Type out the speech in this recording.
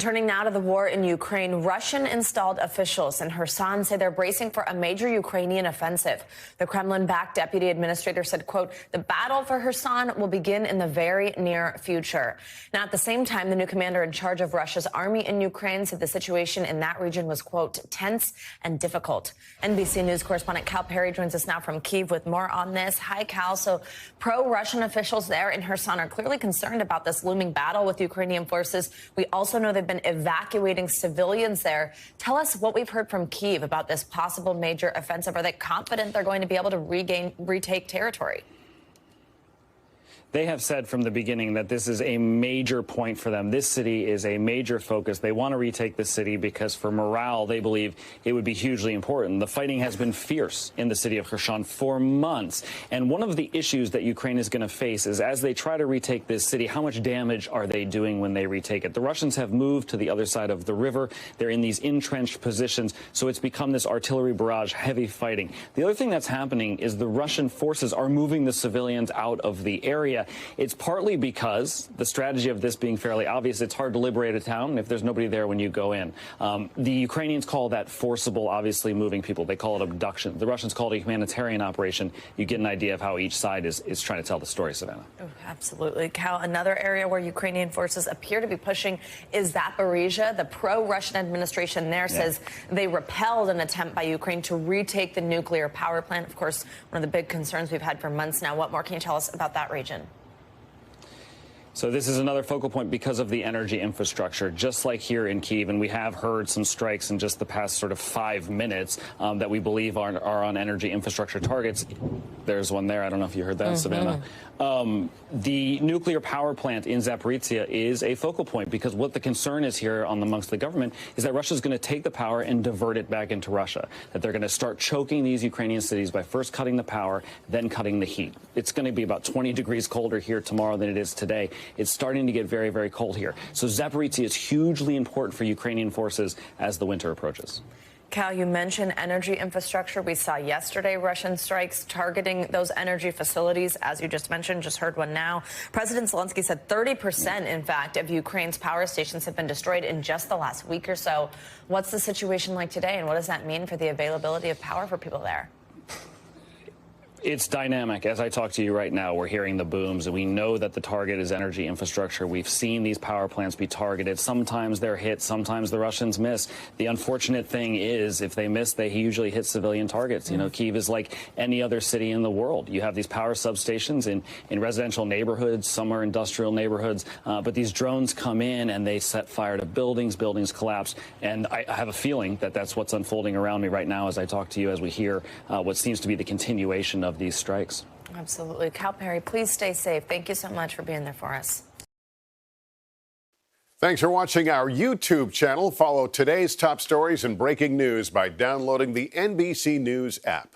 Turning now to the war in Ukraine, Russian-installed officials in Kherson say they're bracing for a major Ukrainian offensive. The Kremlin-backed deputy administrator said, quote, the battle for Kherson will begin in the very near future. Now, at the same time, the new commander in charge of Russia's army in Ukraine said the situation in that region was, quote, tense and difficult. NBC News correspondent Cal Perry joins us now from Kyiv with more on this. Hi, Cal. So pro-Russian officials there in Kherson are clearly concerned about this looming battle with Ukrainian forces. We also know they've been evacuating civilians there. Tell us what we've heard from Kyiv about this possible major offensive. Are they confident they're going to be able to retake territory? They have said from the beginning that this is a major point for them. This city is a major focus. They want to retake the city because for morale, they believe it would be hugely important. The fighting has been fierce in the city of Kherson for months. And one of the issues that Ukraine is going to face is as they try to retake this city, how much damage are they doing when they retake it? The Russians have moved to the other side of the river. They're in these entrenched positions. So it's become this artillery barrage, heavy fighting. The other thing that's happening is the Russian forces are moving the civilians out of the area. It's partly because the strategy of this being fairly obvious. It's hard to liberate a town if there's nobody there when you go in. The Ukrainians call that forcible, obviously moving people. They call it abduction. The Russians call it a humanitarian operation. You get an idea of how each side is trying to tell the story, Savannah. Oh, absolutely. Cal, another area where Ukrainian forces appear to be pushing is Zaporizhia. The pro-Russian administration there says they repelled an attempt by Ukraine to retake the nuclear power plant. Of course, one of the big concerns we've had for months now. What more can you tell us about that region? So this is another focal point because of the energy infrastructure, just like here in Kyiv. And we have heard some strikes in just the past sort of 5 minutes that we believe are on energy infrastructure targets. There's one there. I don't know if you heard that, Savannah. The nuclear power plant in Zaporizhia is a focal point because what the concern is here amongst the government is that Russia is going to take the power and divert it back into Russia, that they're going to start choking these Ukrainian cities by first cutting the power, then cutting the heat. It's going to be about 20 degrees colder here tomorrow than it is today. It's starting to get very, very cold here. So Zaporizhia is hugely important for Ukrainian forces as the winter approaches. Cal, you mentioned energy infrastructure. We saw yesterday Russian strikes targeting those energy facilities, as you just mentioned, just heard one now. President Zelensky said 30%, in fact, of Ukraine's power stations have been destroyed in just the last week or so. What's the situation like today, and what does that mean for the availability of power for people there? It's dynamic. As I talk to you right now, we're hearing the booms, and we know that the target is energy infrastructure. We've seen these power plants be targeted. Sometimes they're hit, sometimes the Russians miss. The unfortunate thing is, if they miss, they usually hit civilian targets. You know, Kyiv is like any other city in the world. You have these power substations in residential neighborhoods, some are industrial neighborhoods, but these drones come in and they set fire to buildings, buildings collapse. And I have a feeling that that's what's unfolding around me right now as I talk to you, as we hear what seems to be the continuation of these strikes. Absolutely. Cal Perry, please stay safe. Thank you so much for being there for us. Thanks for watching our YouTube channel. Follow today's top stories and breaking news by downloading the NBC News app.